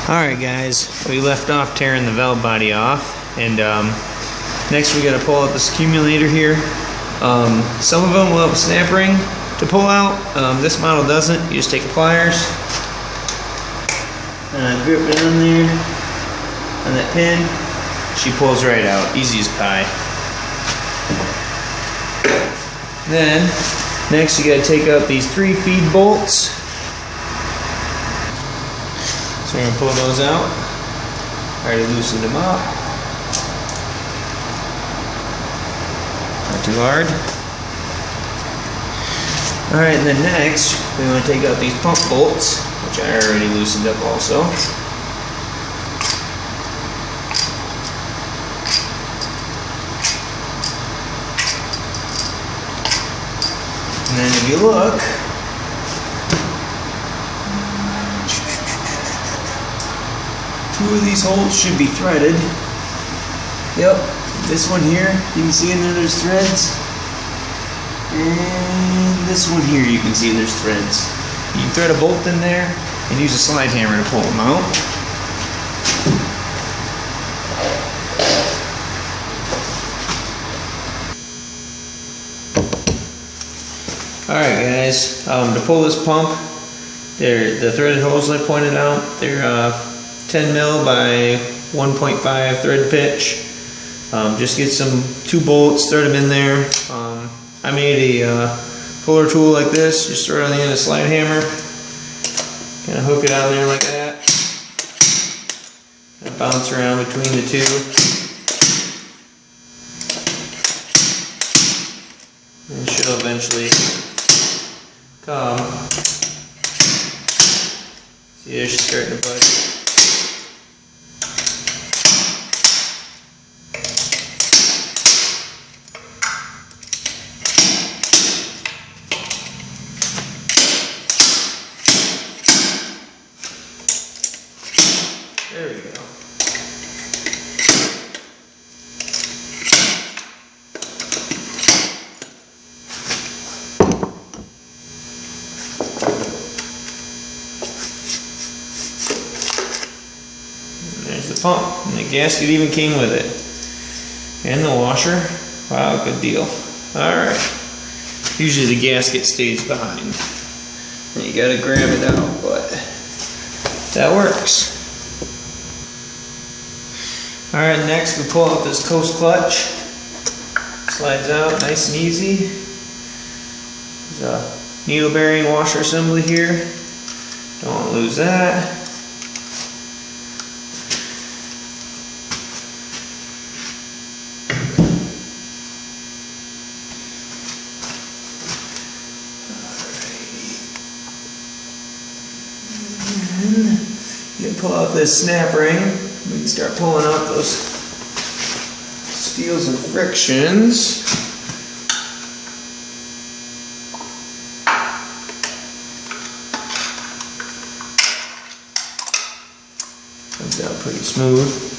Alright guys, we left off tearing the valve body off, and next we gotta pull out this accumulator here. Some of them will have a snap ring to pull out. This model doesn't. You just take the pliers, grip it in there on that pin. She pulls right out, easy as pie. Then next you gotta take out these 3 feed bolts. So we're going to pull those out, try to loosen them up, not too hard. Alright, and then next we want to take out these pump bolts, which I already loosened up also. And then if you look, two of these holes should be threaded. Yep, this one here, you can see in there there's threads. And this one here, you can see there's threads. You can thread a bolt in there and use a slide hammer to pull them out. Alright guys, to pull this pump, the threaded holes I pointed out, they're 10 mil by 1.5 thread pitch. Just get 2 bolts, thread them in there. I made a puller tool like this, just throw it on the end of a slide hammer, kind of hook it on there like that, and bounce around between the two. And she'll eventually come. See, there she's starting to budge. There we go. And there's the pump, and the gasket even came with it. And the washer. Wow, good deal. Alright. Usually the gasket stays behind. And you gotta grab it out, but that works. Alright, next we pull out this coast clutch. Slides out nice and easy. There's a needle bearing washer assembly here. Don't want to lose that. Alrighty. You can pull out this snap ring. We can start pulling out those steels and frictions. Comes out pretty smooth.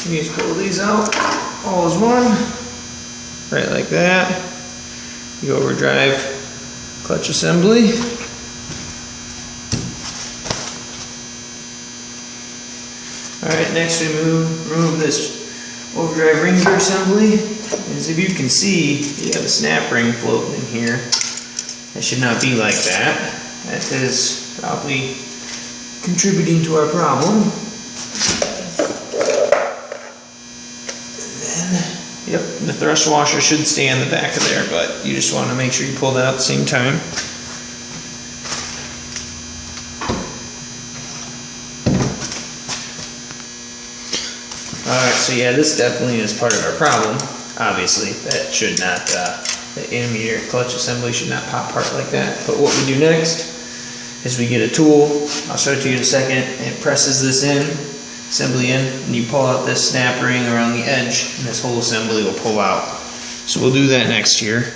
You just pull these out all as one, right like that. You overdrive clutch assembly. Alright, next we remove this overdrive ring gear assembly. As if you can see, you have a snap ring floating in here. That should not be like that. That is probably contributing to our problem. Yep, the thrust washer should stay on the back of there, but you just want to make sure you pull that out at the same time. Alright, so yeah, this definitely is part of our problem. Obviously, that should not The ammeter clutch assembly should not pop apart like that. But what we do next is we get a tool, I'll show it to you in a second, and it presses this assembly in, and you pull out this snap ring around the edge, and this whole assembly will pull out. So we'll do that next here.